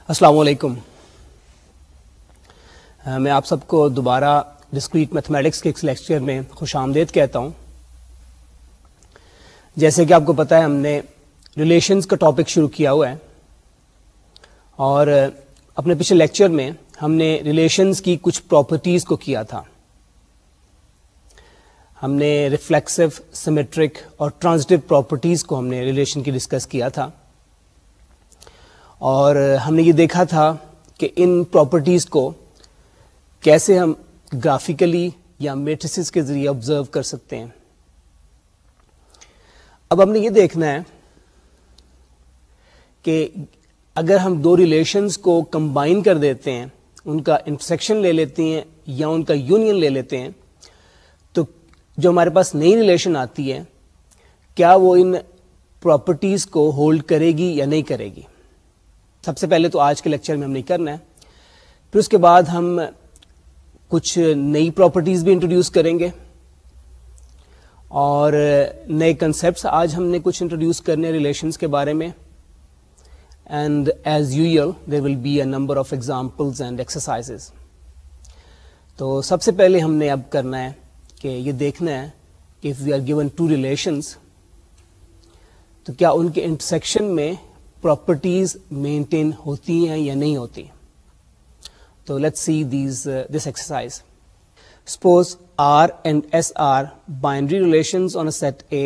السلام علیکم. میں آپ سب کو دوبارہ ڈسکریٹ میتھمیٹکس کے ایک لیکچر میں خوش آمدید کہتا ہوں. جیسے کہ آپ کو پتہ ہے ہم نے ریلیشنز کا ٹاپک شروع کیا ہوا ہے اور اپنے پچھلے لیکچر میں ہم نے ریلیشنز کی کچھ پراپرٹیز کو کیا تھا. ہم نے ریفلیکسو، سیمیٹرک اور ٹرانزٹیو پراپرٹیز کو ہم نے ریلیشن کی ڈسکس کیا تھا اور ہم نے یہ دیکھا تھا کہ ان پراپرٹیز کو کیسے ہم گرافیکلی یا میٹریسز کے ذریعے آبزرو کر سکتے ہیں. اب ہم نے یہ دیکھنا ہے کہ اگر ہم دو ریلیشنز کو کمبائن کر دیتے ہیں، ان کا انٹرسیکشن لے لیتے ہیں یا ان کا یونین لے لیتے ہیں، تو جو ہمارے پاس نئی ریلیشن آتی ہے کیا وہ ان پراپرٹیز کو ہولڈ کرے گی یا نہیں کرے گی. سب سے پہلے تو آج کے لیکچر میں ہم نہیں کرنا ہے، پھر اس کے بعد ہم کچھ نئی پراپرٹیز بھی انٹروڈیوس کریں گے اور نئے کنسیپٹس آج ہم نے کچھ انٹروڈیوس کرنے ریلیشنز کے بارے میں. And as usual there will be a number of examples and exercises. تو سب سے پہلے ہم نے اب کرنا ہے کہ یہ دیکھنا ہے کہ if we are given two relations تو کیا ان کے انٹرسیکشن میں پراپرٹیز مینٹین ہوتی ہیں یا نہیں ہوتی. تو let's C this exercise. Suppose R and S are binary relations on a set A.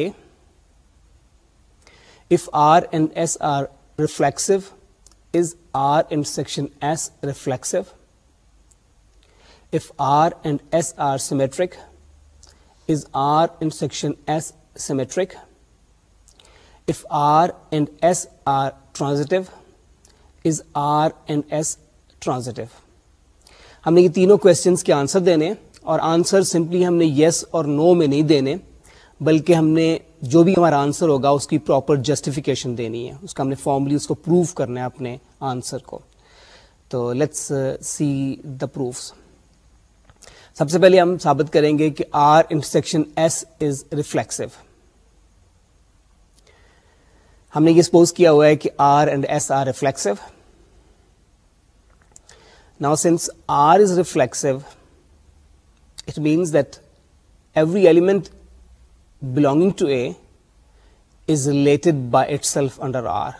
If R and S are reflexive, is R intersection S reflexive? If R and S are symmetric, is R intersection S symmetric? If R and S are transitive, is R and S transitive? ہم نے یہ تینوں questions کے answer دینے اور answer simply ہم نے یس اور نو میں نہیں دینے، بلکہ ہم نے جو بھی ہمارا آنسر ہوگا اس کی پراپر جسٹیفیکیشن دینی ہے، اس کا ہم نے فارملی اس کو پروف کرنا ہے اپنے آنسر کو. تو لیٹس سی دا پروفس. سب سے پہلے ہم ثابت کریں گے کہ R intersection S is reflexive. ہم نے یہ سپوز کیا ہوا ہے کہ R and S are reflexive. Now since R is reflexive, it means that every element belonging to A is related by itself under R.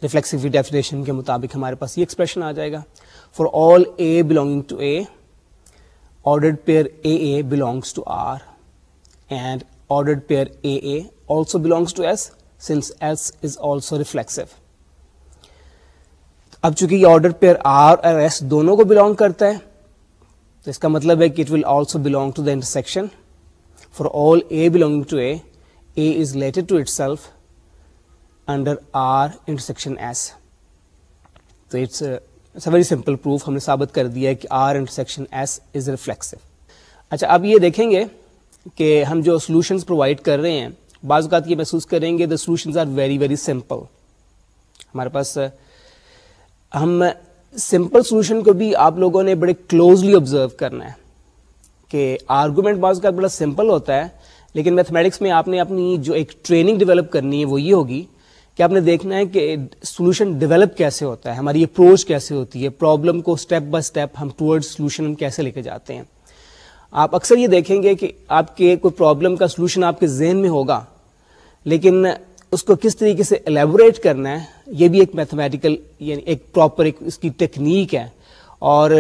Reflexivity definition کے مطابق ہمارے پاس یہ ایکسپریشن آ جائے گا. For all A belonging to A, ordered pair AA belongs to R and ordered pair AA also belongs to S since S is also reflexive. اب چونکہ یہ order pair R اور S دونوں کو بلانگ کرتا ہے تو اس کا مطلب ہے کہ it will also belong to the intersection. For all A belonging to A, A is related to itself under R intersection S. تو it's a very simple proof. ہم نے ثابت کر دیا ہے کہ R intersection S is reflexive. اچھا اب یہ دیکھیں گے کہ ہم جو سولوشنز پرووائڈ کر رہے ہیں بعض اوقات یہ محسوس کریں گے the solutions are very very simple. ہمارے پاس ہم سمپل سولوشن کو بھی آپ لوگوں نے بڑے کلوزلی آبزرو کرنا ہے کہ آرگومنٹ بعض اوقات بڑا سمپل ہوتا ہے، لیکن میتھمیٹکس میں آپ نے اپنی جو ایک ٹریننگ ڈیولپ کرنی ہے وہ یہ ہوگی کہ آپ نے دیکھنا ہے کہ سولوشن ڈیولپ کیسے ہوتا ہے، ہماری اپروچ کیسے ہوتی ہے، پرابلم کو اسٹیپ بائی اسٹیپ ہم ٹورڈ سولوشن ہم کیسے لے کے جاتے ہیں. آپ اکثر یہ دیکھیں گے کہ آپ کے کوئی پرابلم کا سولوشن آپ کے ذہن میں ہوگا، لیکن اس کو کس طریقے سے ایلیبوریٹ کرنا ہے یہ بھی ایک میتھمیٹیکل یعنی ایک پراپر ایک اس کی ٹیکنیک ہے. اور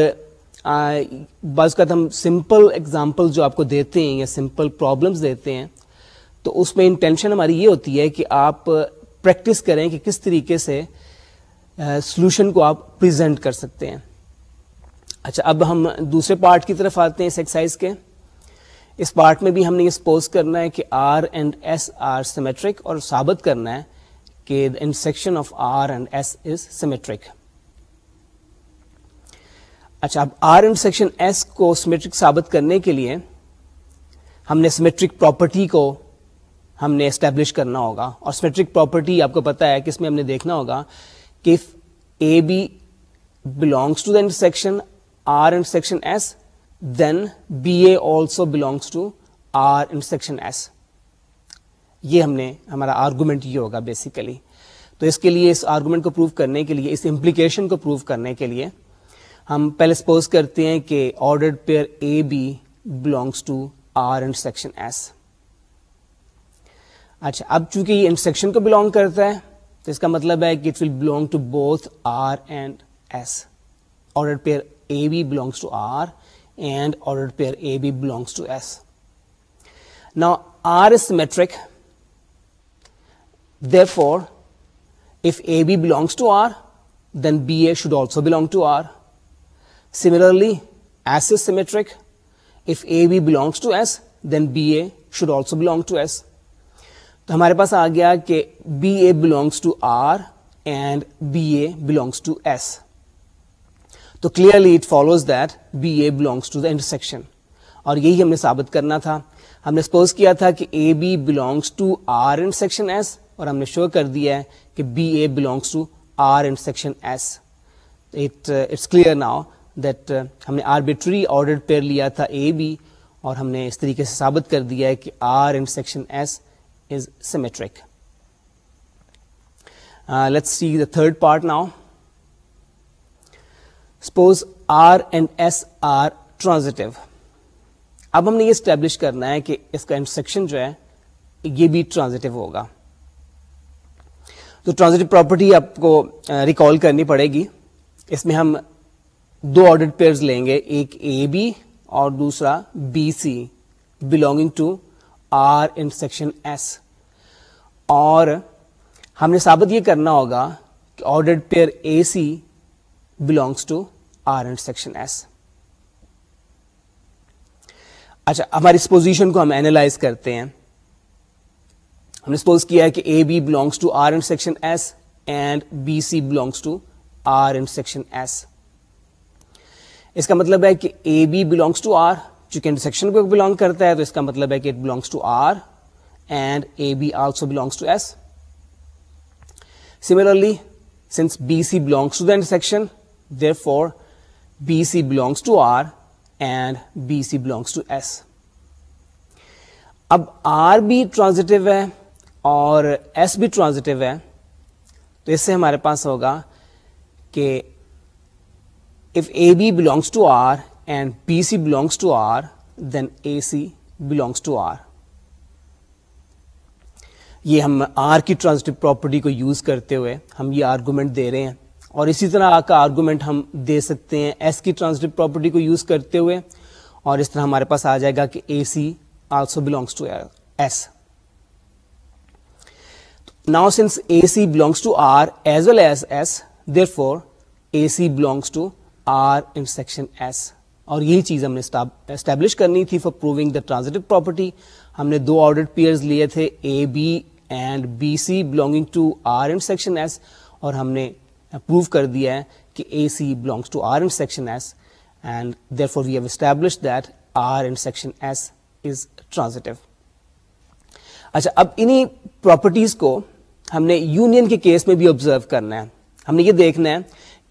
بعض اوقات ہم سمپل ایگزامپل جو آپ کو دیتے ہیں یا سمپل پرابلمس دیتے ہیں تو اس میں انٹینشن ہماری یہ ہوتی ہے کہ آپ پریکٹس کریں کہ کس طریقے سے سولوشن کو آپ پریزنٹ کر سکتے ہیں. اچھا اب ہم دوسرے پارٹ کی طرف آتے ہیں اس ایکسرسائز کے. اس پارٹ میں بھی ہم نے یہ سپوز کرنا ہے کہ R and S are symmetric اور ثابت کرنا ہے کہ the intersection of R and S is symmetric. اچھا اب R intersection S کو symmetric ثابت کرنے کے لیے ہم نے symmetric property کو ہم نے اسٹیبلش کرنا ہوگا. اور symmetric property آپ کو پتا ہے کہ اس میں ہم نے دیکھنا ہوگا کہ if AB belongs to the intersection R intersection S, then BA also belongs to R intersection S. یہ ہم نے ہمارا آرگومنٹ یہ ہوگا بیسیکلی. تو اس کے لیے اس آرگومنٹ کو پروو کرنے کے لیے, اس امپلیکیشن کو پروو کرنے کے لیے ہم پہلے سپوز کرتے ہیں کہ ordered pair A B belongs to R intersection S. اچھا, اب چونکہ یہ انٹرسیکشن کو بلانگ کرتا ہے تو اس کا مطلب ہے کہ it will belong to both R and S. Ordered pair A B belongs to R and ordered pair A B belongs to S. Now R is symmetric, therefore if AB belongs to R, then BA should also belong to R. Similarly, S is symmetric. If AB belongs to S, then BA should also belong to S. تو ہمارے پاس آ گیا کہ BA belongs to R and BA belongs to S. تو clearly it follows that BA belongs to the intersection. اور یہی ہم نے ثابت کرنا تھا. ہم نے سپوز کیا تھا کہ A B belongs to R intersection S, اور ہم نے شو کر دیا ہے کہ B A belongs to R intersection S. It's clear now that ہم نے آربیٹری آرڈرڈ پیئر لیا تھا اے بی, اور ہم نے اس طریقے سے ثابت کر دیا ہے کہ are intersection S is symmetric. Let's see the third part now. Suppose are and S R transitive. اب ہم نے یہ اسٹیبلش کرنا ہے کہ اس کا انٹرسیکشن جو ہے یہ بھی ٹرانزٹیو ہوگا. تو ٹرانزٹیو پراپرٹی آپ کو ریکال کرنی پڑے گی. اس میں ہم دو آرڈرڈ پیئرز لیں گے, ایک اے بی اور دوسرا B C belonging to R intersection S. اور ہم نے ثابت یہ کرنا ہوگا کہ ordered pair A C belongs to R intersection S. اچھا, ہماری اس پوزیشن کو ہم اینالائز کرتے ہیں. ہم نے سپوز کیا ہے کہ A B belongs to R intersection S and B C belongs to R intersection S. اس کا مطلب ہے کہ A B belongs to R, چونکہ انٹرسیکشن کو بلانگ کرتا ہے تو اس کا مطلب ہے کہ it belongs to R and A B also belongs to S. Similarly, since BC belongs to the intersection, therefore BC belongs to R and BC belongs to S. اب R بھی ٹرانزٹیو ہے اور S بھی transitive ہے, تو اس سے ہمارے پاس ہوگا کہ if AB belongs to R and BC belongs to R, then AC belongs to R. یہ ہم R کی ٹرانزٹیو پراپرٹی کو یوز کرتے ہوئے ہم یہ آرگومنٹ دے رہے ہیں, اور اسی طرح کا آرگومنٹ ہم دے سکتے ہیں ایس کی ٹرانزٹیو پراپرٹی کو یوز کرتے ہوئے, اور اس طرح ہمارے پاس آ جائے گا کہ A C also belongs to S. Now since A C belongs to R as well as S, therefore A C belongs to R intersection S. اور یہی چیز ہم نے اسٹیبلش کرنی تھی for proving the transitive property. ہم نے دو آرڈرڈ پیئرز لیے تھے A B and B C belonging to R intersection S, اور ہم نے پروو کر دیا ہے کہ A C belongs to R intersection S, and therefore we have established that R intersection S is transitive. اچھا, اب انہی پراپرٹیز کو ہم نے یونین کے کیس میں بھی آبزرو کرنا ہے. ہم نے یہ دیکھنا ہے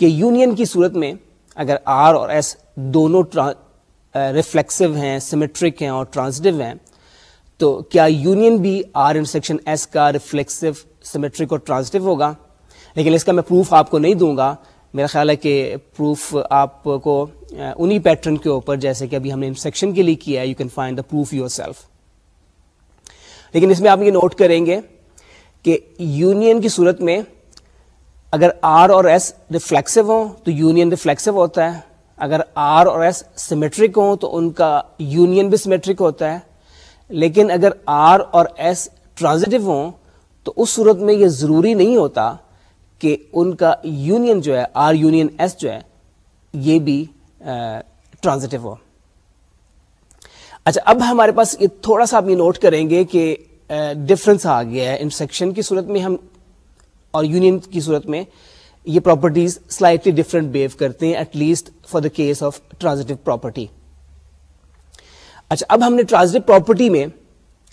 کہ یونین کی صورت میں اگر R اور S دونوں ریفلیکسو ہیں, سیمیٹرک ہیں اور ٹرانزٹیو ہیں, تو کیا یونین بھی آر انٹرسیکشن ایس کا ریفلیکسو, سیمیٹرک اور ٹرانزٹیو ہوگا. لیکن اس کا میں پروف آپ کو نہیں دوں گا. میرا خیال ہے کہ پروف آپ کو انہی پیٹرن کے اوپر جیسے کہ ابھی ہم نے انٹرسیکشن کے لیے کیا ہے, you can find the prove your self. لیکن اس میں آپ یہ نوٹ کریں گے کہ یونین کی صورت میں اگر آر اور ایس ریفلیکسو ہوں تو یونین ریفلیکسو ہوتا ہے, اگر آر اور ایس سیمیٹرک ہوں تو ان کا یونین بھی سیمیٹرک ہوتا ہے. لیکن اگر آر اور ایس ٹرانزٹیو ہوں تو اس صورت میں یہ ضروری نہیں ہوتا کہ ان کا یونین جو ہے, آر یونین ایس جو ہے, یہ بھی ٹرانزٹیو ہو. اچھا, اب ہمارے پاس یہ تھوڑا سا آپ یہ نوٹ کریں گے کہ ڈفرنس آ گیا ہے. انٹرسیکشن کی صورت میں ہم اور یونین کی صورت میں یہ پراپرٹیز سلائٹلی ڈفرنٹ بیہیو کرتے ہیں, at least for the case of transitive property. اچھا, اب ہم نے ٹرانزٹیو پراپرٹی میں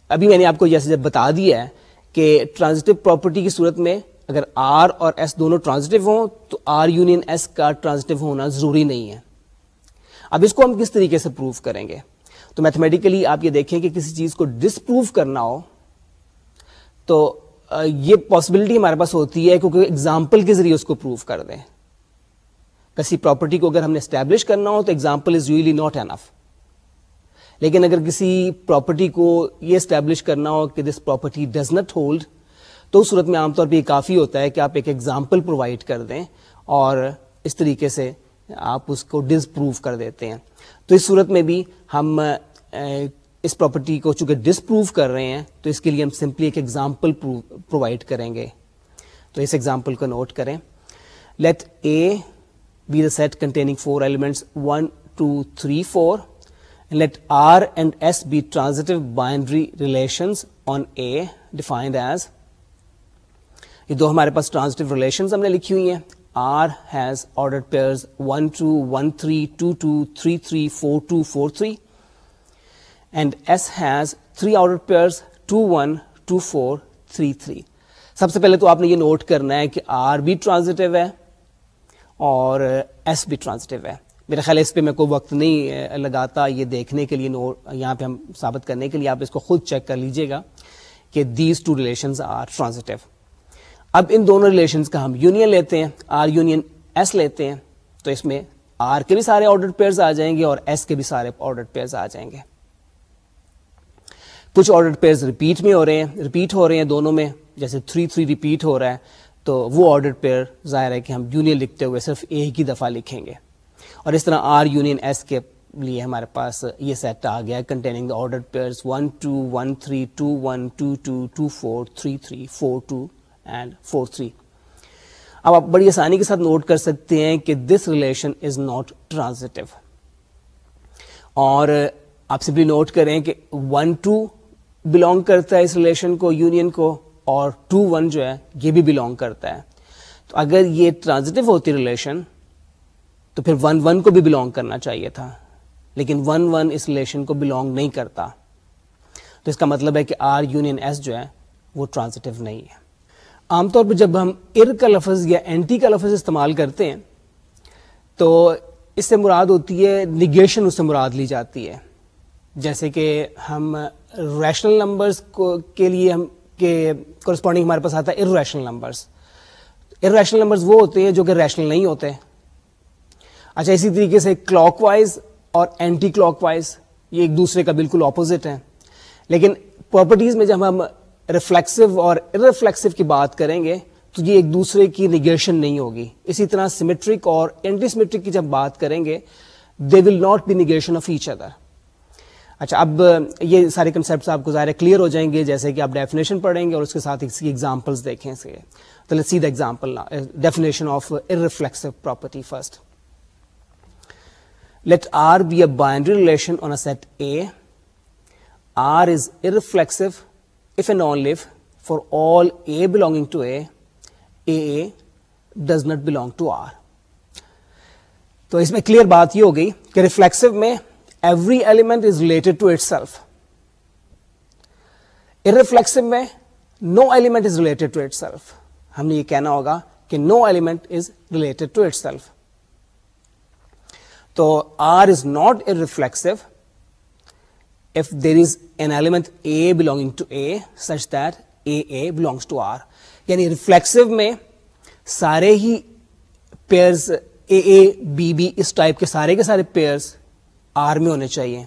ابھی میں نے آپ کو جیسے جب بتا دیا ہے کہ ٹرانزٹیو پراپرٹی کی صورت میں اگر آر اور ایس دونوں ٹرانزٹیو ہوں تو آر یونین ایس کا ٹرانزٹیو ہونا ضروری نہیں ہے. اب اس کو ہم کس طریقے سے پروف کریں گے؟ تو میتھمیٹیکلی آپ یہ دیکھیں کہ کسی چیز کو ڈس پروف کرنا ہو تو یہ پاسبلٹی ہمارے پاس ہوتی ہے کیونکہ ایگزامپل کے ذریعے اس کو پروف کر دیں. کسی پراپرٹی کو اگر ہم نے اسٹیبلش کرنا ہو تو example is really not enough. لیکن اگر کسی پراپرٹی کو یہ اسٹیبلش کرنا ہو کہ this property does not hold, تو اس صورت میں عام طور پہ یہ کافی ہوتا ہے کہ آپ ایک ایگزامپل پرووائڈ کر دیں اور اس طریقے سے آپ اس کو ڈس پروف کر دیتے ہیں. تو اس صورت میں بھی ہم اس پراپرٹی کو چونکہ ڈس پروف کر رہے ہیں تو اس کے لیے ہم سمپلی ایک ایگزامپل پرووائڈ کریں گے. تو اس ایگزامپل کو نوٹ کریں. Let A be the set containing 4 elements 1 2 3 4 and let R and S be transitive binary relations on A defined as, یہ دو ہمارے پاس ٹرانزٹیو ریلیشنز ہم نے لکھی ہوئی ہیں. R has ordered pairs 1 2 1 3 2 2 3 3 4 2 4 3 and S has 3 ordered pairs 2 1 2 4 3 3. سب سے پہلے تو آپ نے یہ نوٹ کرنا ہے کہ R بھی ٹرانزٹیو ہے اور S بھی ٹرانزٹیو ہے. میرا خیال ہے اس پہ میں کوئی وقت نہیں لگاتا یہ دیکھنے کے لیے, یہاں پہ ہم ثابت کرنے کے لیے آپ اس کو خود چیک کر لیجئے گا کہ these two relations are transitive. اب ان دونوں ریلیشنز کا ہم یونین لیتے ہیں, آر یونین ایس لیتے ہیں, تو اس میں آر کے بھی سارے آرڈرڈ پیئرز آ جائیں گے اور ایس کے بھی سارے آرڈرڈ پیئرز آ جائیں گے. کچھ آرڈرڈ پیئرز ریپیٹ ہو رہے ہیں دونوں میں, جیسے 3 3 ریپیٹ ہو رہا ہے تو وہ آرڈرڈ پیئر ظاہر ہے کہ ہم یونین لکھتے ہوئے صرف ایک ہی دفعہ لکھیں گے. اور اس طرح آر یونین ایس کے لیے ہمارے پاس یہ سیٹ آ گیا containing the ordered pairs 1 2 1 3 2 1 2 2 2 4 3 3 4 2 and 4 3. اب آپ بڑی آسانی کے ساتھ نوٹ کر سکتے ہیں کہ this relation is not transitive, اور آپ سمپلی نوٹ کریں کہ 1 2 بلونگ کرتا ہے اس ریلیشن کو, یونین کو, اور 2 1 جو ہے یہ بھی بلونگ کرتا ہے. تو اگر یہ ٹرانزٹیو ہوتی ریلیشن تو پھر 1 1 کو بھی بلونگ کرنا چاہیے تھا, لیکن 1 1 اس ریلیشن کو بلونگ نہیں کرتا. تو اس کا مطلب ہے کہ آر یونین ایس جو ہے وہ ٹرانزٹیو نہیں ہے. عام طور پہ جب ہم ار کا لفظ یا اینٹی کا لفظ استعمال کرتے ہیں تو اس سے مراد ہوتی ہے نگیشن, اس سے مراد لی جاتی ہے. جیسے کہ ہم ریشنل نمبرز کے لیے ہم کے کورسپونڈنگ ہمارے پاس آتا ہے ارریشنل نمبرز. ارریشنل نمبرز وہ ہوتے ہیں جو کہ ریشنل نہیں ہوتے. اچھا, اسی طریقے سے کلاک وائز اور اینٹی کلاک وائز یہ ایک دوسرے کا بالکل اپوزٹ ہیں, لیکن پراپرٹیز میں جب ہم ریفلیکسو اور ارریفلیکسو کی بات کریں گے تو یہ ایک دوسرے کی نگیشن نہیں ہوگی. اسی طرح سیمیٹرک اور اینٹی سیمیٹرک کی جب بات کریں گے they will not be negation of each other. اچھا, اب یہ سارے کنسیپٹس آپ کو ظاہر کلیئر ہو جائیں گے جیسے کہ آپ ڈیفینیشن پڑھیں گے اور اس کے ساتھ اس کی ایگزامپلس دیکھیں. اس کے تو let's see the example definition of irreflexive property. First, let R be a binary relation on a set A. R is irreflexive if and only if for all A belonging to A, AA does not belong to R. تو اس میں clear بات یہ ہو گئی کہ reflexive میں every element is related to itself. Irreflexive میں no element is related to itself. ہم نے یہ کہنا ہوگا کہ no element is related to itself. تو R is not irreflexive if there is an element A belonging to A such that AA belongs to R. یعنی reflexive میں سارے ہی pairs A A B B اس type کے سارے pairs are میں ہونے چاہیے,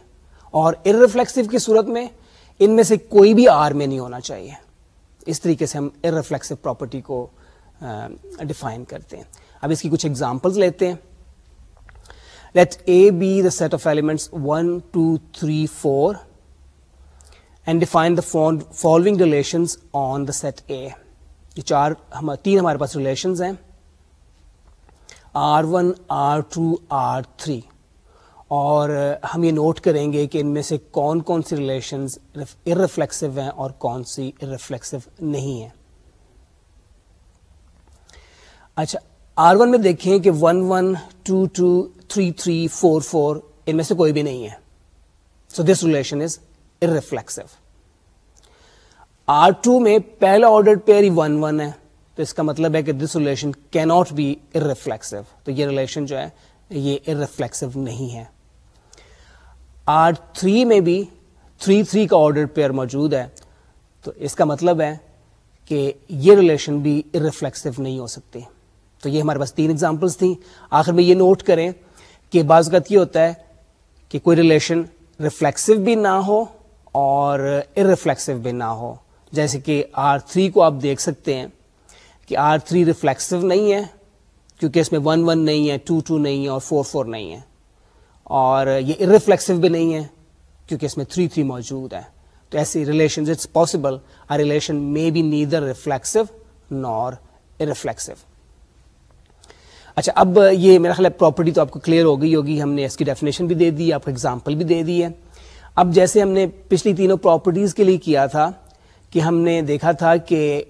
اور ارریفلیکسو کی صورت میں ان میں سے کوئی بھی آر میں نہیں ہونا چاہیے. اس طریقے سے ہم ارریفلیکسو پراپرٹی کو ڈیفائن کرتے ہیں. اب اس کی کچھ ایگزامپلز لیتے ہیں. Let A be the set of elements 1 2 3 4 and define the following relations on the set A. یہ تین ہمارے پاس ریلیشنز ہیں, R1 R2 R3, اور ہم یہ نوٹ کریں گے کہ ان میں سے کون کون سی ریلیشنز ارریفلیکسو ہیں اور کون سی ارریفلیکسو نہیں ہیں. اچھا, R1 میں دیکھیں کہ 1 1 2 2 3 3 4 4 ان میں سے کوئی بھی نہیں ہے. سو دس ریلیشن از ارریفلیکسو. R2 میں پہلا آرڈرڈ پیئر ہی 1 1 ہے, تو اس کا مطلب ہے کہ دس ریلیشن کی ناٹ بی ارریفلیکسو. تو یہ ریلیشن جو ہے یہ ارریفلیکسو نہیں ہے. R3 میں بھی 3 3 کا آرڈرڈ پیئر موجود ہے, تو اس کا مطلب ہے کہ یہ ریلیشن بھی ارریفلیکسو نہیں ہو سکتی. تو یہ ہمارے پاس 3 ایگزامپلس تھیں. آخر میں یہ نوٹ کریں کہ بعض اوقات یہ ہوتا ہے کہ کوئی ریلیشن ریفلیکسو بھی نہ ہو اور ارریفلیکسو بھی نہ ہو. جیسے کہ R3 کو آپ دیکھ سکتے ہیں کہ R3 ریفلیکسو نہیں ہے کیونکہ اس میں 1 1 نہیں ہے, 2 2 نہیں ہے اور 4 4 نہیں ہے, اور یہ ارریفلیکسو بھی نہیں ہے کیونکہ اس میں 3 3 موجود ہے. تو ایسی relation it's possible a relation میں be neither reflexive nor irreflexive. اچھا, اب یہ میرا خیال ہے پراپرٹی تو آپ کو کلیئر ہو گئی ہوگی. ہم نے اس کی ڈیفینیشن بھی دے دی, آپ کو ایگزامپل بھی دے دی ہے. اب جیسے ہم نے پچھلی تینوں پراپرٹیز کے لیے کیا تھا کہ ہم نے دیکھا تھا کہ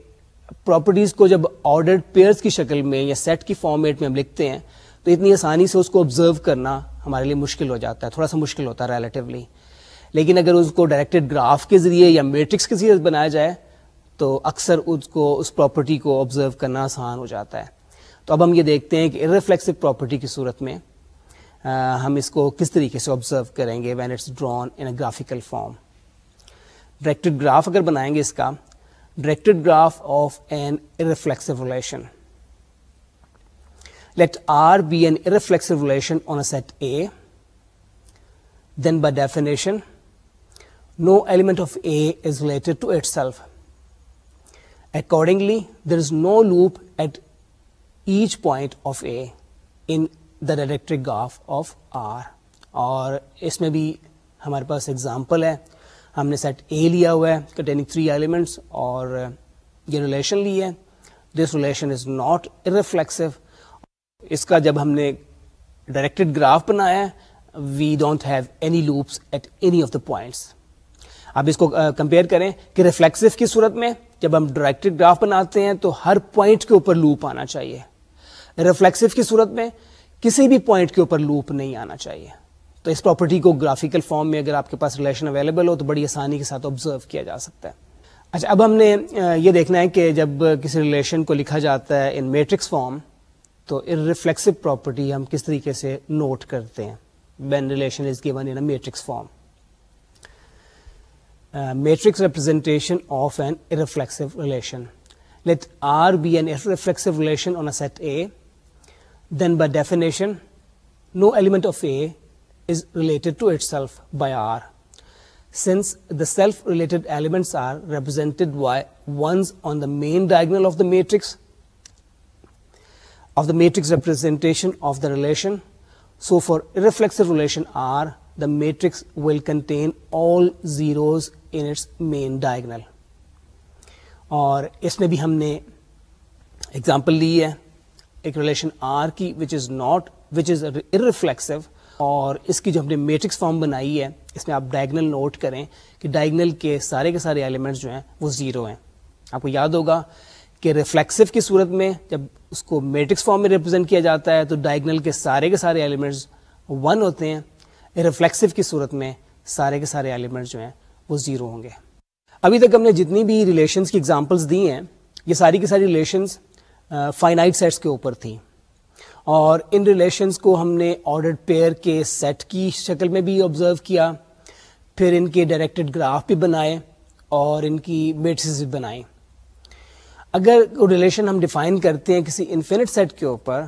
پراپرٹیز کو جب آرڈرڈ پیئرز کی شکل میں یا سیٹ کی فارمیٹ میں ہم لکھتے ہیں تو اتنی آسانی سے اس کو آبزرو کرنا ہمارے لیے مشکل ہو جاتا ہے, تھوڑا سا مشکل ہوتا ہے ریلیٹیولی. لیکن اگر اس کو ڈائریکٹڈ گراف کے ذریعے یا میٹرکس کے ذریعے بنایا جائے تو اکثر اس پراپرٹی کو آبزرو کرنا آسان ہو جاتا ہے. تو اب ہم یہ دیکھتے ہیں کہ ارریفلیکسو پراپرٹی کی صورت میں ہم اس کو کس طریقے سے آبزرو کریں گے when it's drawn in a graphical form. Directed graph اگر بنائیں گے اس کا, directed graph of an irreflexive relation. Let R be an irreflexive relation on a set A, then by definition, no element of A is related to itself. Accordingly, there is no loop at each point of A in the directed graph of R. اور اس میں بھی ہمارے پاس example ہے. ہم نے set A لیا ہوا ہے containing 3 elements اور یہ ریلیشن لی ہے. This relation is not irreflexive. اس کا جب ہم نے ڈائریکٹڈ گراف بنایا ہے we don't have any loops at any of the points. اب اس کو کمپیئر کریں کہ ریفلیکسو کی صورت میں جب ہم ڈائریکٹڈ گراف بناتے ہیں تو ہر پوائنٹ کے اوپر لوپ آنا چاہیے. ریفلیکسو کی صورت میں کسی بھی پوائنٹ کے اوپر لوپ نہیں آنا چاہیے. تو اس پراپرٹی کو گرافیکل فارم میں اگر آپ کے پاس ریلیشن اویلیبل ہو تو بڑی آسانی کے ساتھ آبزرو کیا جا سکتا ہے. اچھا, اب ہم نے یہ دیکھنا ہے کہ جب کسی ریلیشن کو لکھا جاتا ہے ان میٹرکس فارم تو ارریفلیکسو پراپرٹی ہم کس طریقے سے نوٹ کرتے ہیں when relation is given in a matrix form. Matrix representation of an irreflexive relation. Let R be an irreflexive relation on a set A, then by definition no element of A is related to itself by R. Since the self-related elements are represented by ones on the main diagonal of the matrix representation of the relation, so for irreflexive relation R, the matrix will contain all zeros in its main diagonal. اور اس میں بھی ہم نے example لی ہے ایک relation R کی which is irreflexive, اور اس کی جو ہم نے میٹرکس فارم بنائی ہے اس میں آپ ڈائگنل نوٹ کریں کہ ڈائگنل کے سارے ایلیمنٹس جو ہیں وہ زیرو ہیں. آپ کو یاد ہوگا کہ ریفلیکسو کی صورت میں جب اس کو میٹرکس فارم میں ریپرزینٹ کیا جاتا ہے تو ڈائگنل کے سارے ایلیمنٹس 1 ہوتے ہیں. ریفلیکسو کی صورت میں سارے ایلیمنٹس جو ہیں وہ زیرو ہوں گے. ابھی تک ہم نے جتنی بھی ریلیشنز کی ایگزامپلس دی ہیں یہ ساری کی ساری ریلیشنز فائنائٹ سیٹس کے اوپر تھیں, اور ان ریلیشنز کو ہم نے آرڈرڈ پیئر کے سیٹ کی شکل میں بھی آبزرو کیا, پھر ان کے ڈائریکٹڈ گراف بھی بنائے اور ان کی میٹرسز بھی بنائیں. اگر ریلیشن ہم ڈیفائن کرتے ہیں کسی انفینٹ سیٹ کے اوپر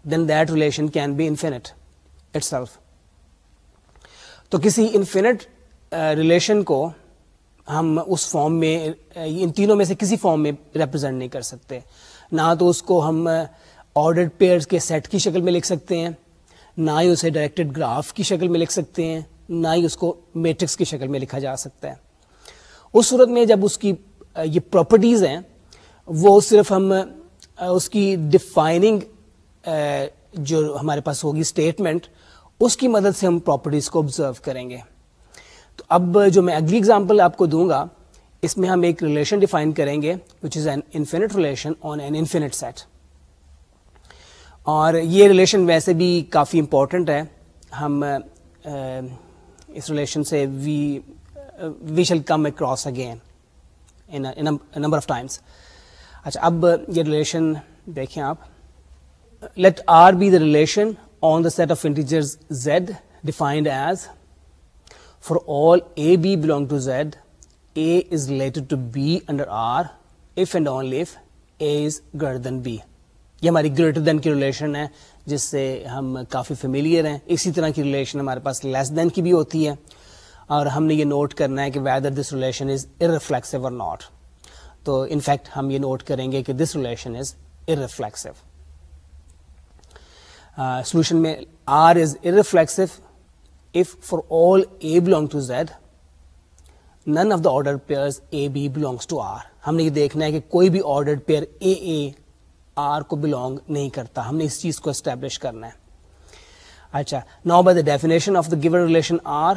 then that relation can be infinite itself. تو کسی انفینٹ ریلیشن کو ہم اس فارم میں ان تینوں میں سے کسی فارم میں ریپرزینٹ نہیں کر سکتے. نہ تو اس کو ہم آرڈرڈ پیئرز کے سیٹ کی شکل میں لکھ سکتے ہیں, نہ ہی اسے ڈائریکٹڈ گراف کی شکل میں لکھ سکتے ہیں, نہ ہی اس کو میٹرکس کی شکل میں لکھا جا سکتا ہے. اس صورت میں جب اس کی یہ پراپرٹیز ہیں وہ صرف ہم اس کی ڈیفائننگ جو ہمارے پاس ہوگی اسٹیٹمنٹ اس کی مدد سے ہم پراپرٹیز کو آبزرو کریں گے. تو اب جو میں اگلی اگزامپل آپ کو دوں گا اس میں ہم ایک ریلیشن ڈیفائن کریں گے which is an infinite relation on an infinite set. اور یہ ریلیشن ویسے بھی کافی امپورٹنٹ ہے. ہم اس ریلیشن سے we shall come across again number of times. اچھا, اب یہ ریلیشن دیکھیں آپ. Let R be the relation on the set of integers Z defined as for all a b belong to z, a is related to b under R if and only if A is greater than B. یہ ہماری greater than کی relation ہے جس سے ہم کافی familiar ہیں. اسی طرح کی ریلیشن ہمارے پاس لیس دین کی بھی ہوتی ہے, اور ہم نے یہ نوٹ کرنا ہے کہ ویدر دس ریلیشن از ارریفلیکسو اور ناٹ. تو ان فیکٹ ہم یہ نوٹ کریں گے کہ دس ریلیشن از ارریفلیکسو. سولوشن میں R is irreflexive if for all A belong to Z, none of the ordered pairs AB belongs to R. ہم نے یہ دیکھنا ہے کہ کوئی بھی ordered pair AA R کو belong نہیں کرتا. ہم نے اس چیز کو اسٹیبلش کرنا ہے. اچھا, now by the definition of the given relation R,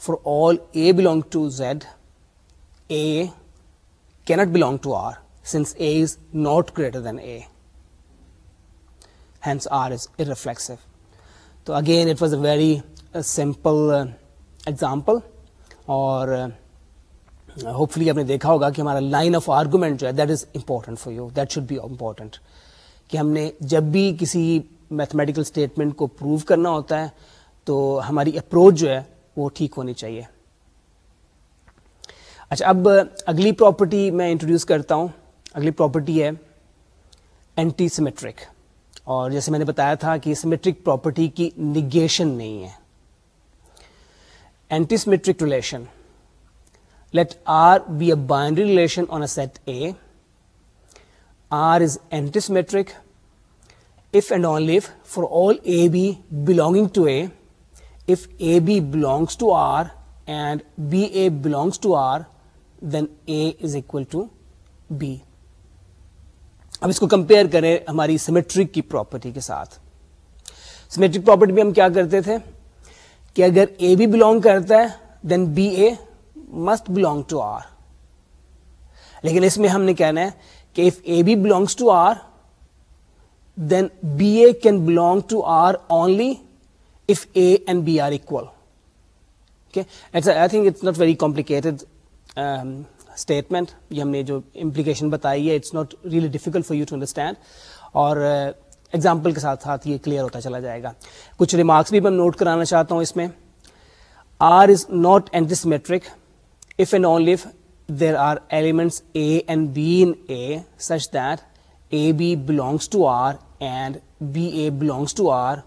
for all A belong to Z, A cannot belong to R since A is not greater than A. Hence R is irreflexive. So again it was a very simple example, اور hopefully آپ نے دیکھا ہوگا کہ ہمارا line of argument جو ہے that is important for you, that should be important, کہ ہم نے جب بھی کسی میتھمیٹیکل اسٹیٹمنٹ کو پروو کرنا ہوتا ہے تو ہماری اپروچ جو ہے وہ ٹھیک ہونی چاہیے. اچھا, اب اگلی پراپرٹی میں انٹروڈیوس کرتا ہوں. اگلی پراپرٹی ہے اینٹی سیمیٹرک, اور جیسے میں نے بتایا تھا کہ سیمیٹرک پراپرٹی کی نگیشن نہیں ہے. Anti symmetric relation, let R be a binary relation on a set A. R is antisymmetric if and only if for all AB belonging to A, if AB belongs to R and BA belongs to R, then A is equal to B. اب اس کو compare کریں ہماری symmetric کی property کے ساتھ. Symmetric property میں ہم کیا کرتے تھے کہ اگر اے بی بلونگ کرتا ہے then B A must belong to R. لیکن اس میں ہم نے کہنا ہے کہ if A B belongs to R then B A can belong to R only if A and B are equal. I think it's not very complicated statement. یہ ہم نے جو امپلیکیشن بتائی ہے it's not really difficult for you to understand, اور example کے ساتھ ساتھ یہ کلیئر ہوتا چلا جائے گا. کچھ ریمارکس بھی میں نوٹ کرانا چاہتا ہوں اس میں. R is not antisymmetric if and only if there are elements A and B in A such that AB belongs to R and BA belongs to R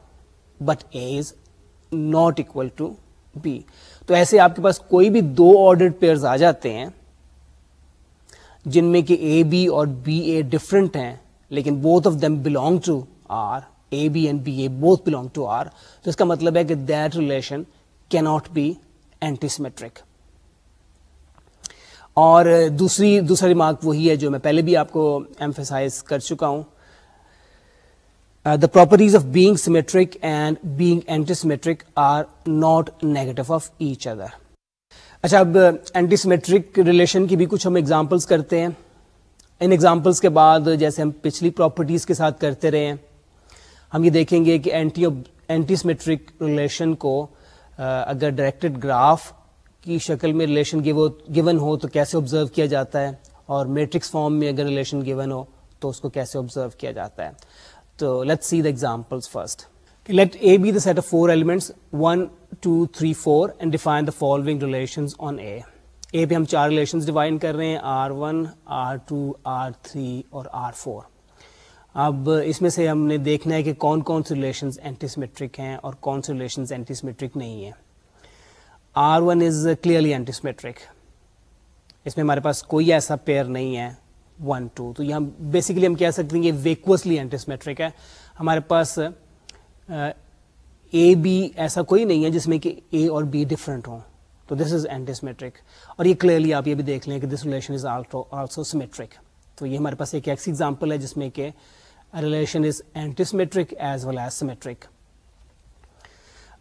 but A is not equal to B. تو ایسے آپ کے پاس کوئی بھی دو ordered pairs آ جاتے ہیں جن میں کہ اے بی اور بی اے ڈفرنٹ ہیں لیکن both of them belong to R, A B and B A both belong to R, تو اس کا مطلب ہے کہ that relation cannot be antisymmetric. اور دوسرا ریمارک وہی ہے جو میں پہلے بھی آپ کو ایمفیسائز کر چکا ہوں. The properties of being symmetric and being antisymmetric are not negative of each other. اچھا, اب اینٹی سیمیٹرک ریلیشن کی بھی کچھ ہم ایگزامپلس کرتے ہیں. ان ایگزامپلس کے بعد جیسے ہم پچھلی پراپرٹیز کے ساتھ کرتے رہے ہیں ہم یہ دیکھیں گے کہ اینٹی سیمیٹرک ریلیشن کو اگر ڈائریکٹڈ گراف کی شکل میں ریلیشن گیون ہو تو کیسے آبزرو کیا جاتا ہے, اور میٹرکس فارم میں اگر ریلیشن گیون ہو تو اس کو کیسے آبزرو کیا جاتا ہے. تو let's see the examples first. Let A be the set of 4 elements 1 2 3 4 and define the following relations on A. A پہ ہم 4 ریلیشنز ڈیفائن کر رہے ہیں, R1 R2 R3 اور R4. اب اس میں سے ہم نے دیکھنا ہے کہ کون کون سے ریلیشنز اینٹی سیمیٹرک ہیں اور کون سے ریلیشنز اینٹی سیمیٹرک نہیں ہیں. R1 is clearly anti symmetric, اس میں ہمارے پاس کوئی ایسا پیئر نہیں ہے 1 2, تو یہاں بیسیکلی ہم کہہ سکتے ہیں کہ ویکوسلی اینٹی سیمیٹرک ہے. ہمارے پاس اے بی ایسا کوئی نہیں ہے جس میں کہ اے اور بی ڈفرینٹ ہوں, تو دس از اینٹی سیمیٹرک. اور یہ کلیئرلی آپ یہ بھی دیکھ لیں کہ this relation is also symmetric. تو یہ ہمارے پاس ایک ایسی ایگزامپل ہے جس میں کہ relation is anti symmetric as well as symmetric.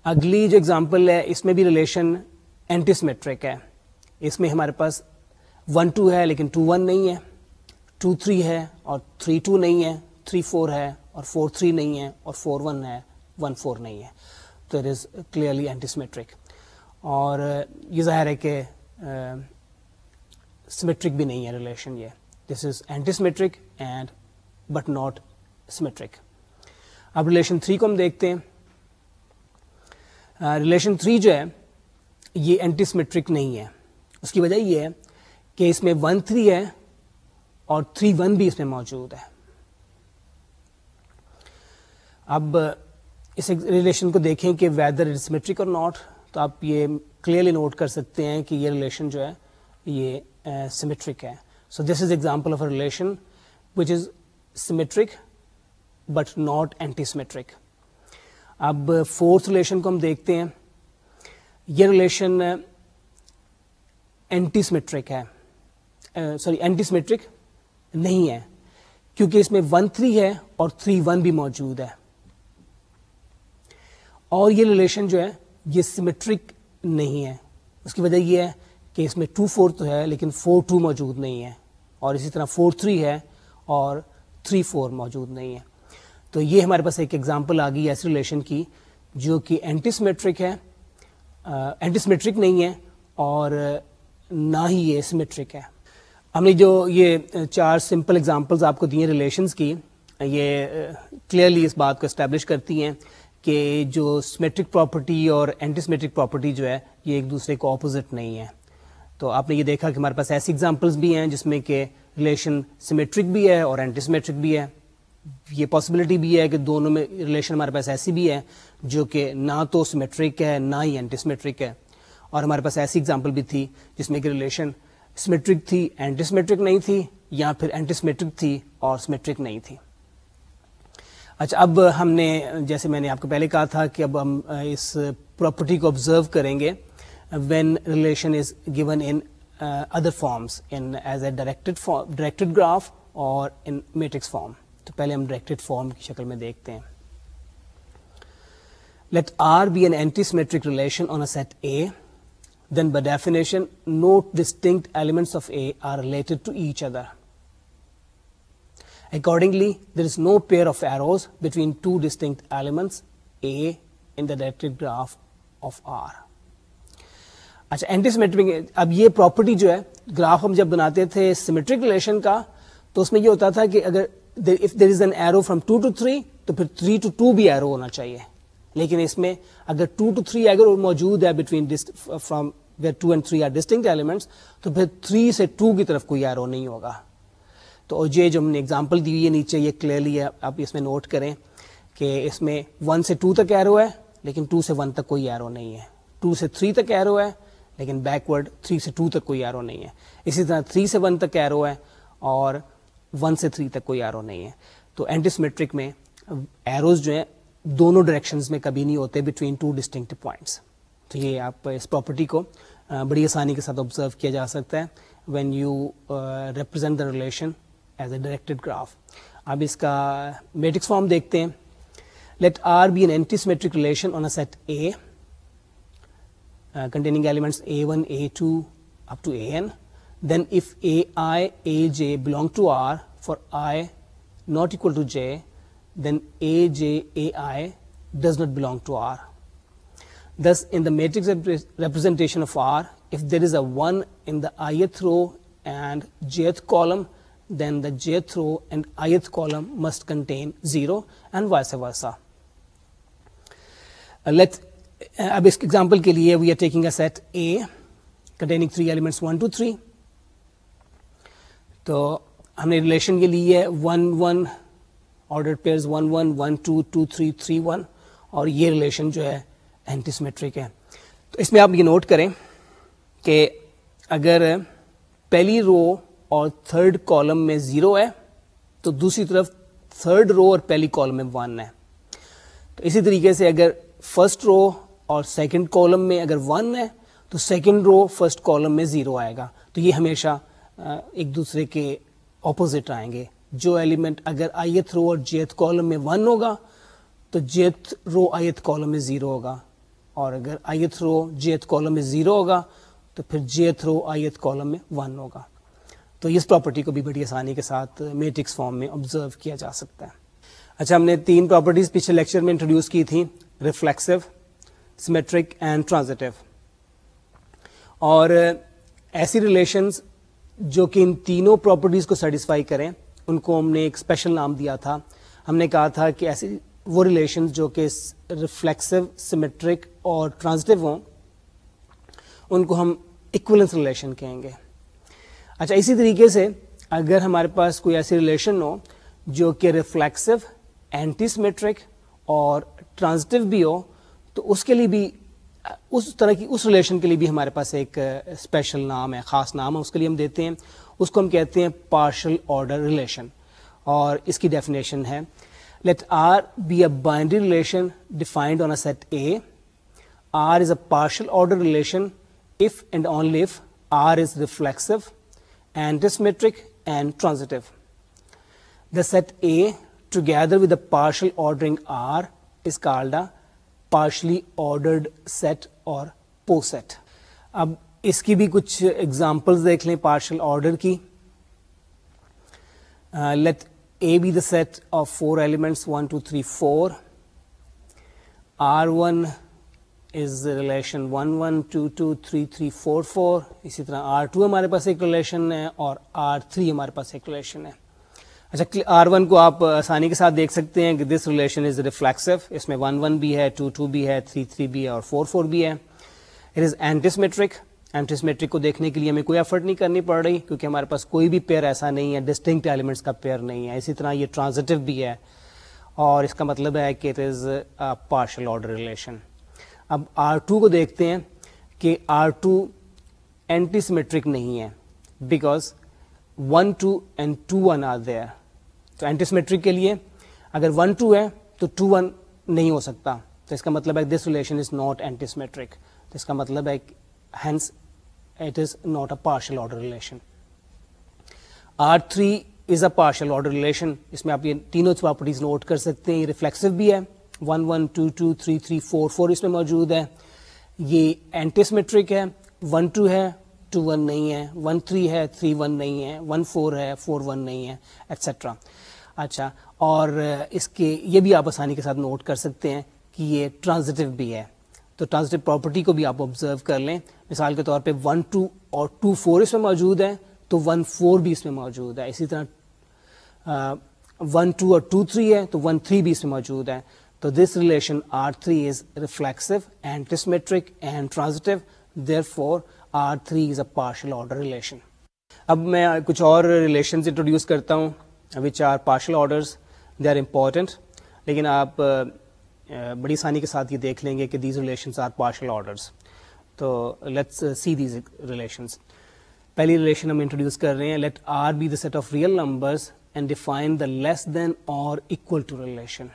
اگلی جو ایگزامپل ہے اس میں بھی ریلیشن اینٹی سیمیٹرک ہے. اس میں ہمارے پاس 1 2 ہے لیکن 2 1 نہیں ہے, 2 3 ہے اور 3 2 نہیں ہے, 3 4 ہے اور 4 3 نہیں ہے, اور 4 1 ہے 1 4 نہیں ہے. تو it is clearly anti symmetric. اور یہ ظاہر ہے کہ سیمیٹرک بھی نہیں ہے ریلیشن. یہ this is anti symmetric and but not symmetric. اب ریلیشن 3 کو ہم دیکھتے ہیں. ریلیشن 3 جو ہے یہ اینٹی سیمیٹرک نہیں ہے. اس کی وجہ یہ ہے کہ اس میں 1 3 ہے اور 3-1 بھی اس میں موجود ہے. اب اس ریلیشن کو دیکھیں کہ ویدر اٹ سیمیٹرک اور ناٹ, تو آپ یہ کلیئرلی نوٹ کر سکتے ہیں کہ یہ ریلیشن جو ہے یہ سیمیٹرک ہے. So this is example of a relation which is symmetric but not anti symmetric. اب فورتھ ریلیشن کو ہم دیکھتے ہیں. یہ ریلیشن اینٹی سیمیٹرک ہے, اینٹی سیمیٹرک نہیں ہے کیونکہ اس میں 1-3 ہے اور 3-1 بھی موجود ہے. اور یہ ریلیشن جو ہے یہ سیمیٹرک نہیں ہے. اس کی وجہ یہ ہے کہ اس میں 2-4 تو ہے لیکن 4-2 موجود نہیں ہے, اور اسی طرح 4-3 ہے اور 3-4 موجود نہیں ہے. تو یہ ہمارے پاس ایک ایگزامپل آ گئی ایسی ریلیشن کی جو کہ اینٹی سیمیٹرک ہے, اینٹی سیمیٹرک نہیں ہے اور نہ ہی یہ سیمیٹرک ہے. ہم نے جو یہ 4 سمپل ایگزامپلز آپ کو دیے ریلیشنز کی, یہ کلیئرلی اس بات کو اسٹیبلش کرتی ہیں کہ جو سیمیٹرک پراپرٹی اور اینٹی سیمیٹرک پراپرٹی جو ہے یہ ایک دوسرے کو اپوزٹ نہیں ہے. تو آپ نے یہ دیکھا کہ ہمارے پاس ایسی ایگزامپلز بھی ہیں جس میں کہ ریلیشن سیمیٹرک بھی ہے اور اینٹی سیمیٹرک بھی ہے. یہ پاسبلٹی بھی ہے کہ دونوں میں ریلیشن ہمارے پاس ایسی بھی ہے جو کہ نہ تو سیمیٹرک ہے نہ ہی اینٹی سیمیٹرک ہے, اور ہمارے پاس ایسی ایگزامپل بھی تھی جس میں کہ ریلیشن سیمیٹرک تھی اینٹی سیمیٹرک نہیں تھی, یا پھر اینٹی سیمیٹرک تھی اور سیمیٹرک نہیں تھی. اچھا, اب ہم نے جیسے میں نے آپ کو پہلے کہا تھا کہ اب ہم اس پراپرٹی کو آبزرو کریں گے when relation is given in other forms, in as a directed graph or in matrix form. تو پہلے ہم ڈائریکٹڈ فارم کی شکل میں دیکھتے ہیں. Let R be an anti-symmetric relation on a set A, then by definition no distinct elements of A are related to each other. Accordingly, there is no pair of arrows between two distinct elements A in the directed graph of R. اچھا, anti symmetric, اب یہ property جو ہے graph ہم جب بناتے تھے symmetric relation کا تو اس میں یہ ہوتا تھا کہ اگر if there is an arrow from 2 to 3 تو پھر 3 to 2 بھی ایرو ہونا چاہیے, لیکن اس میں اگر 2 to 3 اگر موجود ہے between from where 2 and 3 are distinct elements تو پھر 3 سے 2 کی طرف کوئی ایرو نہیں ہوگا. تو یہ جو ہم نے ایگزامپل دی ہوئی ہے نیچے یہ کلیئرلی آپ اس میں نوٹ کریں کہ اس میں 1 سے 2 تک ایرو ہے لیکن 2 سے 1 تک کوئی ایرو نہیں ہے, 2 سے 3 تک ایرو ہے لیکن بیکورڈ 3 سے 2 تک کوئی ایرو نہیں ہے, اسی طرح 3 سے 1 تک ایرو ہے اور 1 سے 3 تک کوئی ایرو نہیں ہے. تو اینٹی سیمیٹرک میں ایروز جو ہیں دونوں ڈائریکشنز میں کبھی نہیں ہوتے بٹوین 2 ڈسٹنکٹ پوائنٹس. تو یہ آپ اس پراپرٹی کو بڑی آسانی کے ساتھ آبزرو کیا جا سکتا ہے when you represent the relation as a directed graph. اب اس کا میٹرکس فارم دیکھتے ہیں. Let R be an antisymmetric relation on a set A containing elements A1, A2 up to AN, then if AI, AJ belong to R for I not equal to J, then AJ, AI does not belong to R. Thus, in the matrix representation of R, if there is a 1 in the ith row and jth column, then the jth row and ith column must contain 0 and vice versa. اب اس example کے لیے we are taking a set A containing 3 elements 1 to 3. تو ہم نے relation کے لیے 1-1 order pairs 1-1 1-2 2-3 3-1 اور یہ ریلیشن جو ہے اینٹی سیمیٹرک ہے. تو اس میں آپ یہ نوٹ کریں کہ اگر پہلی رو اور تھرڈ کالم میں 0 ہے تو دوسری طرف تھرڈ رو اور پہلی کالم میں 1 ہے. تو اسی طریقے سے اگر فرسٹ رو اور سیکنڈ کالم میں اگر 1 ہے تو سیکنڈ رو فرسٹ کالم میں 0 آئے گا. تو یہ ہمیشہ ایک دوسرے کے اپوزٹ آئیں گے. جو ایلیمنٹ اگر آئیتھ رو اور جیتھ کالم میں 1 ہوگا تو جیتھ رو آئیتھ کالم میں 0 ہوگا, اور اگر آئیتھ رو جیتھ کالم میں 0 ہوگا تو پھر جیتھ رو آئیتھ کالم میں 1 ہوگا. تو اس پراپرٹی کو بھی بڑی آسانی کے ساتھ میٹرکس فارم میں آبزرو کیا جا سکتا ہے. اچھا, ہم نے 3 پراپرٹیز پچھلے لیکچر میں انٹروڈیوس کی تھیں, ریفلیکسو, سیمیٹرک اینڈ ٹرانزٹیو. اور ایسی ریلیشنز جو کہ ان تینوں پراپرٹیز کو سیٹسفائی کریں ان کو ہم نے ایک اسپیشل نام دیا تھا. ہم نے کہا تھا کہ ایسی وہ ریلیشنز جو کہ ریفلیکسو, سیمیٹرک اور ٹرانزٹیو ہوں ان کو ہم ایکویلنس ریلیشن کہیں گے. اچھا, اسی طریقے سے اگر ہمارے پاس کوئی ایسی ریلیشن ہو جو کہ ریفلیکسو, اینٹی سیمیٹرک اور ٹرانزٹیو بھی ہو, تو اس کے لیے بھی اس طرح کی اس ریلیشن کے لیے بھی ہمارے پاس ایک اسپیشل نام ہے, خاص نام ہے, اس کے لیے ہم دیتے ہیں, اس کو ہم کہتے ہیں پارشل آرڈر ریلیشن. اور اس کی ڈیفینیشن ہے let R be a binary relation defined on a set A. R is a partial order relation if and only if R is reflexive, antisymmetric and transitive. The set A together with the partial ordering R is called a partially ordered set or poset. اب اس کی بھی کچھ examples دیکھ لیں partial order کی. Let A be the set of 4 elements 1, 2, 3, 4. R1 is the relation 1, 1, 2, 2, 3, 3, 4, 4. اسی طرح R2 ہمارے پاس ایک ریلیشن ہے اور R3 ہمارے پاس ایک ریلیشن ہے. اچھا, R1 کو آپ آسانی کے ساتھ دیکھ سکتے ہیں کہ دس ریلیشن از ریفلیکسو, اس میں 1, 1 بھی ہے, 2, 2 بھی ہے, 3, 3 بھی ہے اور 4, 4 بھی ہے. It is anti symmetric. Antisymmetric کو دیکھنے کے لیے ہمیں کوئی ایفرٹ نہیں کرنی پڑ رہی کیونکہ ہمارے پاس کوئی بھی پیئر ایسا نہیں ہے, ڈسٹنکٹ ایلیمنٹس کا پیئر نہیں ہے. اسی طرح یہ ٹرانزٹیو بھی ہے اور اس کا مطلب ہے کہ it is partial order relation. اب R2 کو دیکھتے ہیں کہ R2 اینٹی سیمیٹرک نہیں ہے بیکاز 1, 2 and 2, 1 آر دیئر. تو اینٹی سیمیٹرک کے لیے اگر 1, 2 ہے تو 2, 1 نہیں ہو سکتا, تو اس کا مطلب ہے this relation is not anti symmetric. تو اس کا مطلب ہے hence it is not a partial order relation. R3 is a partial order relation. اس میں آپ یہ تینوں پراپرٹیز نوٹ کر سکتے ہیں. یہ ریفلیکسو بھی ہے, 1, 1, 2, 2, 3, 3, 4, 4 اس میں موجود ہے. یہ اینٹی سیمیٹرک ہے, 1, 2 ہے, 2, 1 نہیں ہے, 1, 3 ہے, 3, 1 نہیں ہے, 1, 4 ہے, 4, 1 نہیں ہے, ایٹسٹرا. اچھا, اور اس کے یہ بھی آپ آسانی کے ساتھ نوٹ کر سکتے ہیں کہ یہ ٹرانزٹیو بھی ہے. تو ٹرانزٹیو پراپرٹی کو بھی آپ آبزرو کر لیں. مثال کے طور پہ 1, 2 اور 2, 4 اس میں موجود ہے تو 1, 4 بھی اس میں موجود ہے. اسی طرح 1, 2 اور 2, 3 ہے تو 1, 3 بھی اس میں موجود ہے. تو this relation R3 is reflexive, antisymmetric and transitive. Therefore, R3 is a partial order relation. اب میں کچھ اور ریلیشنز انٹروڈیوس کرتا ہوں which are partial orders. They are important. لیکن آپ بڑی آسانی کے ساتھ یہ دیکھ لیں گے کہ these relations are partial orders. تو let's see these relations. پہلی ریلیشن ہم انٹروڈیوس کر رہے ہیں. Let R be the set of real numbers and define the less than or equal to relation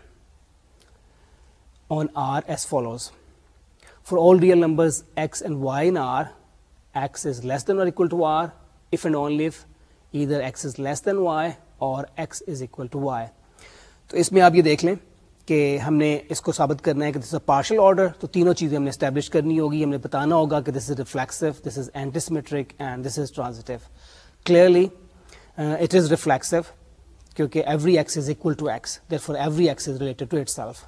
on R as follows. For all real numbers x and y in R, x is less than or equal to R if and only if either x is less than y or x is equal to y. تو اس میں آپ یہ دیکھ لیں کہ ہم نے اس کو ثابت کرنا ہے کہ this is a partial order. تو تینوں چیزیں ہم نے اسٹیبلش کرنی ہوگی. ہم نے بتانا ہوگا کہ this is reflexive, this is anti symmetric and this is transitive. Clearly it is reflexive کیونکہ every X is equal to X, therefore every X is related to itself.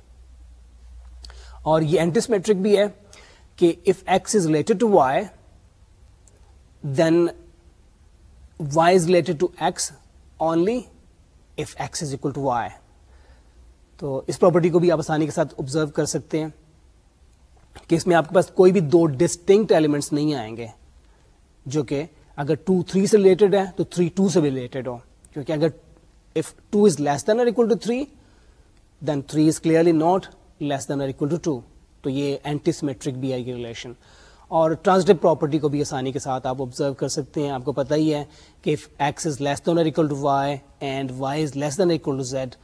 اور یہ اینٹی سیمیٹرک بھی ہے کہ if X is related to Y then Y is related to X only if X is equal to Y. تو اس property کو بھی آپ آسانی کے ساتھ آبزرو کر سکتے ہیں کہ اس میں آپ کے پاس کوئی بھی دو ڈسٹنکٹ ایلیمنٹس نہیں آئیں گے جو کہ اگر 2 3 سے ریلیٹڈ ہے تو 3 2 سے بھی ریلیٹڈ ہو, کیونکہ اگر if 2 is less than or equal to 3 then 3 is clearly not less than or equal to 2. تو یہ اینٹی سیمیٹرک بھی ہے یہ ریلیشن. اور ٹرانزٹیو پراپرٹی کو بھی آسانی کے ساتھ آپ آبزرو کر سکتے ہیں. آپ کو پتہ ہی ہے کہ if x is less than or equal to y and y is less than or equal to z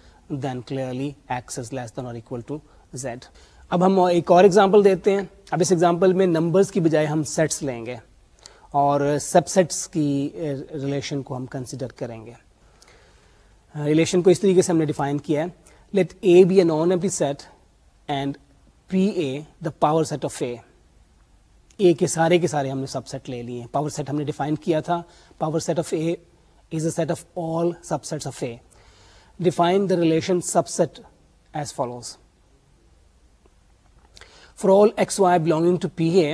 then clearly x is less than or equal to z. اب ہم ایک اور ایگزامپل دیتے ہیں. اب اس ایگزامپل میں نمبرز کی بجائے ہم سیٹس لیں گے اور سب سیٹس کی ریلیشن کو ہم کنسیڈر کریں گے. ریلیشن کو اس طریقے سے ہم نے ڈیفائن کیا ہے. Let A be a non empty set and P A the power set of A. A کے سارے ہم نے سب سیٹ لے لیے. پاور سیٹ ہم نے ڈیفائن کیا تھا. Power set of A is a set of all subsets of A. Define the relation subset as follows. For all xy belonging to PA,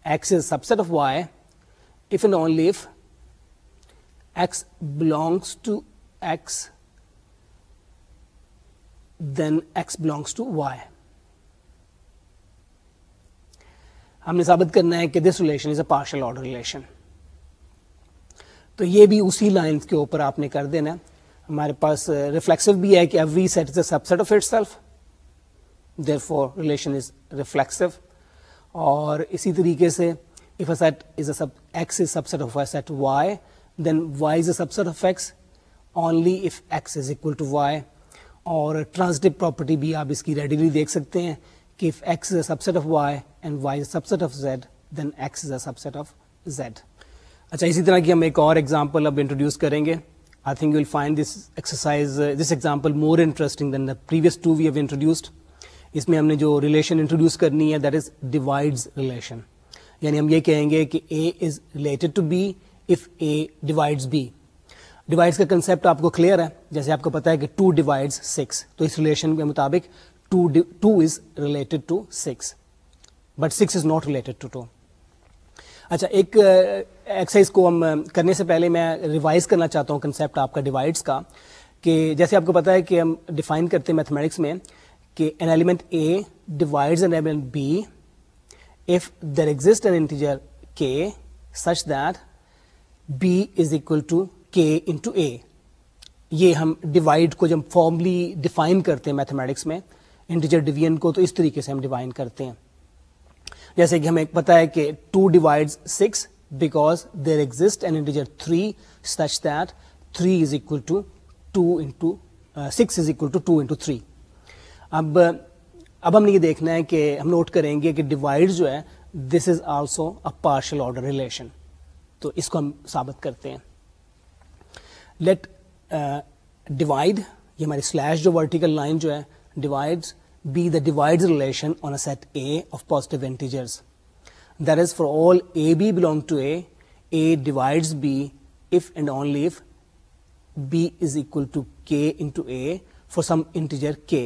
x is a subset of y if and only if x belongs to x, then x belongs to y. ہم نے ثابت کرنا ہے کہ this relation is a partial order relation. تو یہ بھی اسی لائنس کے اوپر آپ نے کر دینا. ہمارے پاس ریفلیکسو بھی ہے کہ every set is a subset of itself, therefore relation is reflexive. اور اسی طریقے سے if a set is a x is subset of a set y, then y is a subset of x only if x is equal to y. اور transitive property بھی آپ اس کی readily دیکھ سکتے ہیں کہ if x is a subset of y and y is a subset of z, then x is a subset of z. اچھا, اسی طرح کی ہم ایک اور ایگزامپل اب انٹروڈیوس کریں گے. I think you will find this exercise, this example more interesting than the previous two we have introduced. اس میں ہم نے جو ریلیشن انٹروڈیوس کرنی ہے that is divides relation. یعنی ہم یہ کہیں گے کہ A is related to B if A divides B. Divides کا کنسیپٹ آپ کو کلیئر ہے, جیسے آپ کو پتا ہے کہ 2 divides 6, تو اس ریلیشن کے مطابق 2 is related to 6 but 6 is not related to 2. اچھا, ایک ایکسرسائز کو ہم کرنے سے پہلے میں ریوائز کرنا چاہتا ہوں کنسیپٹ آپ کا ڈیوائڈس کا, کہ جیسے آپ کو پتا ہے کہ ہم ڈیفائن کرتے ہیں میتھمیٹکس میں کہ an element A divides an element B if there exists an integer k such that B is equal to k into A. یہ ہم ڈیوائڈ کو جب فارملی ڈیفائن کرتے ہیں میتھمیٹکس میں انٹیجر ڈویژن کو, تو اس طریقے سے ہم ڈیفائن کرتے ہیں. جیسے کہ ہمیں پتا ہے کہ 2 divides 6 because there exists an integer 3 such that 3 is equal to 2 into 6 is equal to 2 into 3. اب ہم نے یہ دیکھنا ہے کہ ہم نوٹ کریں گے کہ ڈیوائڈ جو ہے this is also a partial order relation, تو اس کو ہم ثابت کرتے ہیں. لیٹ ڈیوائڈ, یہ ہماری سلیش جو ورٹیکل لائن جو ہے divides be the divides relation on a set A of positive integers. That is, for all AB belong to A divides B if and only if B is equal to K into A for some integer K.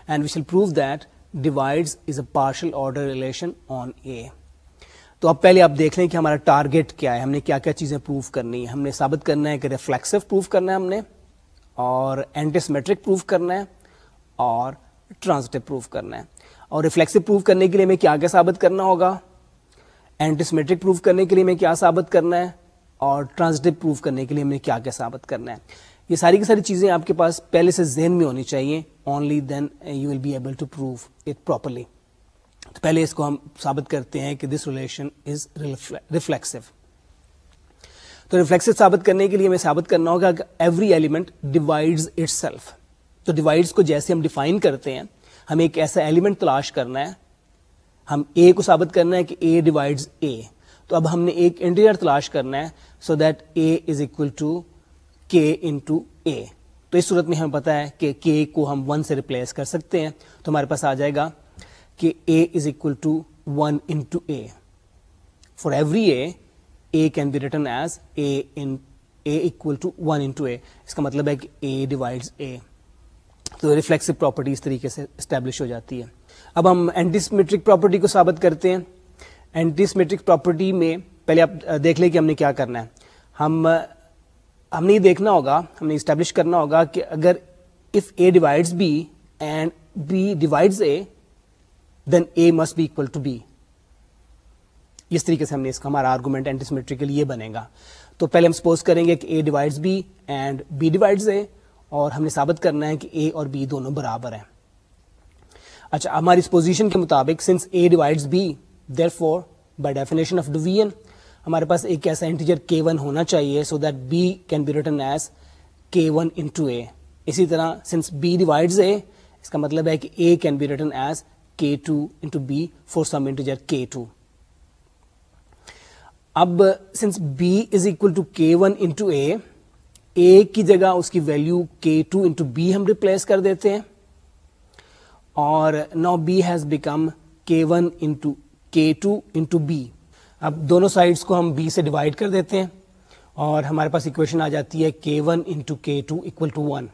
And we shall prove that divides is a partial order relation on A. تو اب پہلے آپ دیکھ لیں کہ ہمارا target کیا ہے, ہم نے کیا کیا چیزیں پروف کرنی ہے. ہم نے ثابت کرنا ہے کہ ریفلیکسو پروف کرنا ہے ہم نے, اور اینٹی سیمیٹرک پروف کرنا ہے, اور ٹرانزٹیو پروف کرنا ہے. اور ریفلیکسو پروف کرنے کے لیے ہمیں کیا کیا ثابت کرنا ہوگا, اینٹی سیمیٹرک پروف کرنے کے لیے ہمیں کیا ثابت کرنا ہے, اور ٹرانزٹیو پروف کرنے کے لیے ہمیں کیا کیا ثابت کرنا ہے. یہ ساری کی ساری چیزیں آپ کے پاس پہلے سے ذہن میں ہونی چاہیے. Only then you will be able to prove it properly. تو پہلے اس کو ہم ثابت کرتے ہیں کہ دس ریلیشن از ریفلیکسو. تو ریفلیکسو ثابت کرنے کے لیے ہمیں ثابت کرنا ہوگا کہ every element divides itself. تو ڈیوائڈس کو جیسے ہم ڈیفائن کرتے ہیں, ہمیں ایک ایسا ایلیمنٹ تلاش کرنا ہے, ہم اے کو ثابت کرنا ہے کہ اے ڈیوائڈز اے. تو اب ہم نے ایک انٹیجر تلاش کرنا ہے so that A is equal to K into A. تو اس صورت میں ہمیں پتا ہے کہ کے کو ہم 1 سے ریپلیس کر سکتے ہیں, تو ہمارے پاس آ جائے گا کہ A is equal to 1 into A. For every A can be written as A equal to 1 into A. اس کا مطلب ہے کہ اے ڈیوائڈز اے. تو ریفلیکسو پراپرٹی اس طریقے سے اسٹیبلش ہو جاتی ہے. اب ہم اینٹی سیمیٹرک پراپرٹی کو ثابت کرتے ہیں. اینٹی سیمیٹرک پراپرٹی میں پہلے آپ دیکھ لیں کہ ہم نے کیا کرنا ہے. ہم نے یہ دیکھنا ہوگا, ہم نے اسٹیبلش کرنا ہوگا کہ اگر if A divides B and B divides A then A must be equal to B. اس طریقے سے ہم نے اس کا ہمارا آرگومنٹ اینٹی سیمیٹرک کے لیے بنے گا. تو پہلے ہم سپوز کریں گے کہ A divides B and B divides A, اور ہم نے ثابت کرنا ہے کہ اے اور بی دونوں برابر ہیں. اچھا, ہماری اس پوزیشن کے مطابق since A divides B therefore by definition of division ہمارے پاس ایک ایسا انٹیجر k1 ہونا چاہیے so that b can be written as k1 into A. اسی طرح سنس b ڈیوائڈز اے, اس کا مطلب ہے کہ a can be written as k2 into b for some integer k2. اب since b is equal to k1 into A, A کی جگہ اس کی ویلو k2 انٹو بی ہم ریپلیس کر دیتے ہیں, اور now b has become k1 into k2 into B. اب دونوں سائڈس کو ہم b سے ڈیوائڈ کر دیتے ہیں, اور ہمارے پاس اکویشن آ جاتی ہے k1 into k2 equal to 1.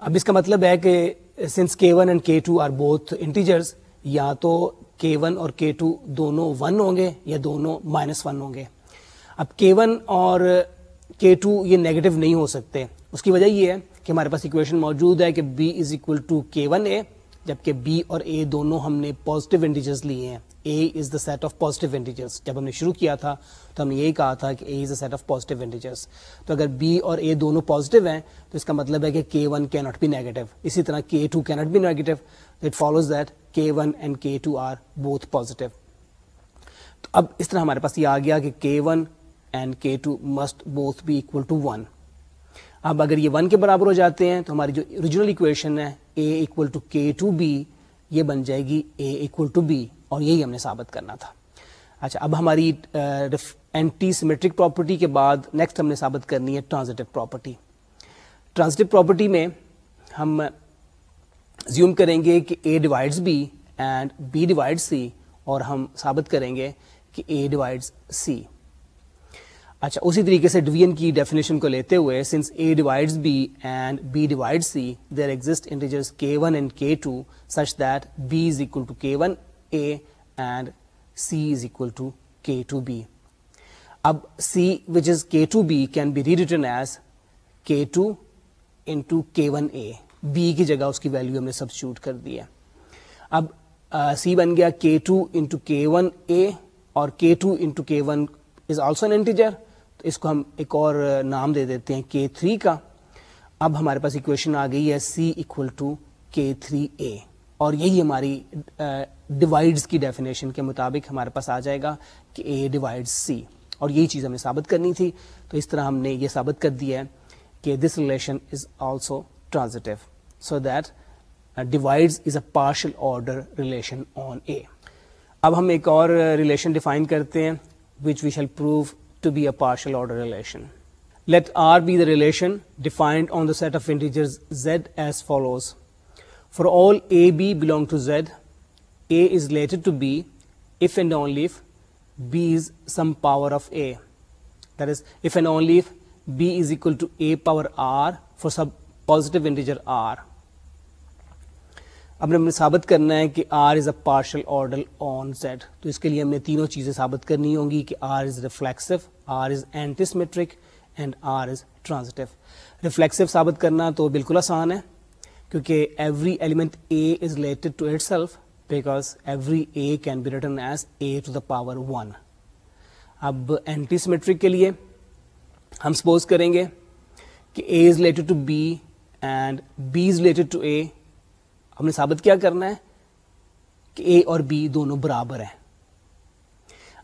اب اس کا مطلب ہے کہ since k1 and k2 are both integers, یا تو k1 اور k2 دونوں 1 ہوں گے یا دونوں -1 ہوں گے. اب k1 اور k2 یہ نیگیٹو نہیں ہو سکتے. اس کی وجہ یہ ہے کہ ہمارے پاس اکویشن موجود ہے کہ b is equal to k1a جبکہ بی اور اے دونوں ہم نے پازیٹیو انٹیجرز لیے ہیں. A is the set of positive integers. جب ہم نے شروع کیا تھا تو ہم نے یہی کہا تھا کہ A is the set of positive integers. تو اگر بی اور اے دونوں پازیٹیو ہیں تو اس کا مطلب ہے کہ K1 کی ناٹ بی نیگیٹو. اسی طرح K2 کی not be negative. It follows that K1 and K2 are both positive. تو اب اس طرح ہمارے پاس یہ آ گیا کہ K1 and K2 must both be equal to 1. اب اگر یہ 1 کے برابر ہو جاتے ہیں تو ہماری جو اوریجنل اکویشن ہے A اکول ٹو K2B یہ بن جائے گی A اکول ٹو B, اور یہی ہم نے ثابت کرنا تھا. اچھا, اب ہماری اینٹی سیمیٹرک پراپرٹی کے بعد نیکسٹ ہم نے ثابت کرنی ہے ٹرانزٹیو پراپرٹی. ٹرانزٹیو پراپرٹی میں ہم زیوم کریں گے کہ A divides B and B divides C, اور ہم ثابت کریں گے کہ A ڈیوائڈز C. اچھا, اسی طریقے سے ڈویژن کی ڈیفینیشن کو لیتے ہوئے since A divides B and B divides C, there exist integers K1 and K2 such that B is equal to K1A and C is equal to K2B. اب C which is K2B can be rewritten as K2 into K1A. B کی جگہ اس کی value ہم نے substitute کر دی ہے. اب C بن گیا K2 into K1A, اور K2 into K1 is also an integer. اس کو ہم ایک اور نام دے دیتے ہیں K3 کا. اب ہمارے پاس ایکویشن آ گئی ہے C اکول ٹو K3A, اور یہی ہماری ڈیوائڈز کی ڈیفینیشن کے مطابق ہمارے پاس آ جائے گا کہ A ڈیوائڈ C, اور یہی چیز ہم نے ثابت کرنی تھی. تو اس طرح ہم نے یہ ثابت کر دیا ہے کہ this relation is also transitive, so that divides is a partial order relation on A. اب ہم ایک اور ریلیشن ڈیفائن کرتے ہیں which we shall prove to be a partial order relation. Let R be the relation defined on the set of integers Z as follows. For all AB belong to Z, A is related to B if and only if B is some power of A. That is, if and only if B is equal to A power R for some positive integer R. اب ہم نے ثابت کرنا ہے کہ R is a partial order on Z. تو اس کے لیے ہم نے تینوں چیزیں ثابت کرنی ہوں گی کہ R is reflexive, R is antisymmetric and R is transitive. Reflexive ثابت کرنا تو بالکل آسان ہے, کیونکہ every element A is related to itself because every A can be written as A to the power 1. اب antisymmetric کے لیے ہم سپوز کریں گے کہ A is related to B and B is related to A. ہم نے ثابت کیا کرنا ہے کہ A اور B دونوں برابر ہیں.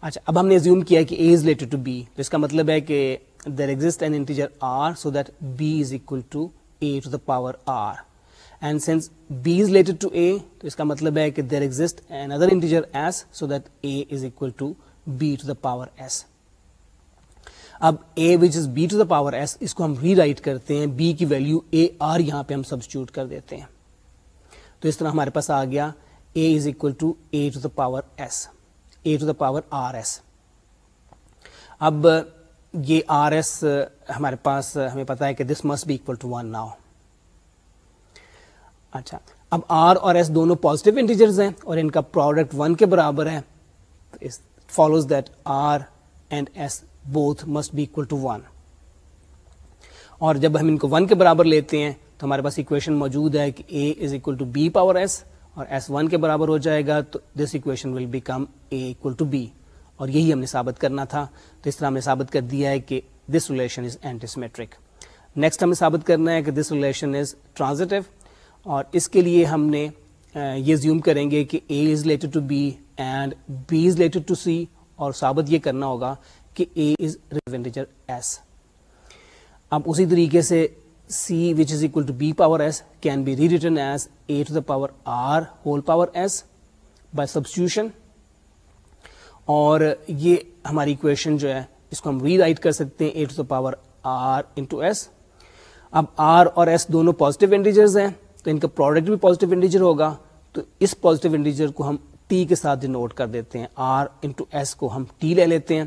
اچھا, اب ہم نے assume کیا کہ A is related to B, تو اس کا مطلب ہے کہ there exists an integer R so that B is equal to A to the power R. And since B is related to A, تو اس کا مطلب ہے کہ there exists another integer S so that A is equal to B to the power S. اب A which is B to the power S, اس کو ہم ری right کرتے ہیں, B کی ویلیو A R یہاں پہ ہم سبسٹیوٹ کر دیتے ہیں. تو اس طرح ہمارے پاس آ گیا A is equal to A to the power S, A to the power RS. اب یہ RS ہمارے پاس ہمیں پتا ہے کہ this must be equal to 1 now. اچھا, اب R اور S دونوں پازیٹیو انٹیجرز ہیں اور ان کا پروڈکٹ 1 کے برابر ہے. follows that R and S both must be equal to 1. اور جب ہم ان کو 1 کے برابر لیتے ہیں تو ہمارے پاس ایکویشن موجود ہے کہ A is equal to B power S, اور S 1 کے برابر ہو جائے گا تو this equation will become A equal to B, اور یہی ہم نے ثابت کرنا تھا. تو اس طرح ہم نے ثابت کر دیا ہے کہ this relation is antisymmetric. Next ہمیں ثابت کرنا ہے کہ this relation is transitive, اور اس کے لیے ہم نے یہ زیوم کریں گے کہ A is related to B and B is related to C, اور ثابت یہ کرنا ہوگا کہ A is relative integer S. اب اسی طریقے سے C which is equal to B power S can be rewritten as A to the power R whole power S by substitution, اور یہ ہماری equation جو ہے اس کو ہم ری رائٹ کر سکتے ہیں A to the power R into S. اب R اور S دونوں پازیٹیو انٹیجرز ہیں تو ان کا پروڈکٹ بھی پازیٹیو انٹیجر ہوگا, تو اس پازیٹیو انٹیجر کو ہم T کے ساتھ ڈینوٹ کر دیتے ہیں, R into S کو ہم T لے لیتے ہیں.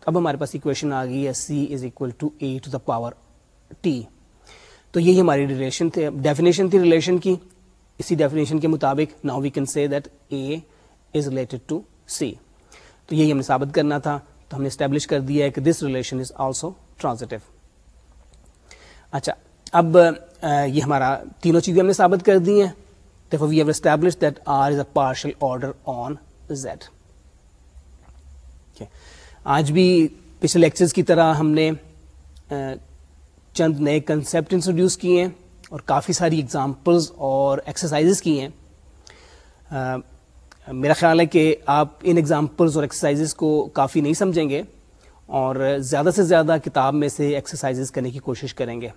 تو اب ہمارے پاس equation آ گئی ہے C is equal to A to the power T. تو یہی ہماری ریلیشن تھی, ڈیفینیشن تھی ریلیشن کی. اسی ڈیفینیشن کے مطابق now we can say that A is related to C. تو یہی ہم نے ثابت کرنا تھا, تو ہم نے اسٹیبلش کر دیا ہے کہ this relation is also transitive. اچھا, اب یہ ہمارا تینوں چیزیں ہم نے ثابت کر دی ہیں. Therefore, we have established that R is a partial order on Z. Okay. آج بھی پچھلے لیکچرز کی طرح ہم نے چند نئے کنسیپٹ انٹروڈیوس کیے ہیں اور کافی ساری ایگزامپلز اور ایکسرسائزز کی ہیں. میرا خیال ہے کہ آپ ان ایگزامپلز اور ایکسرسائزز کو کافی نہیں سمجھیں گے اور زیادہ سے زیادہ کتاب میں سے ایکسرسائزز کرنے کی کوشش کریں گے.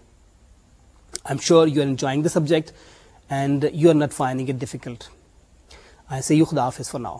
I am sure you are enjoying the subject and you are not finding it difficult. I say you خدا حافظ for now.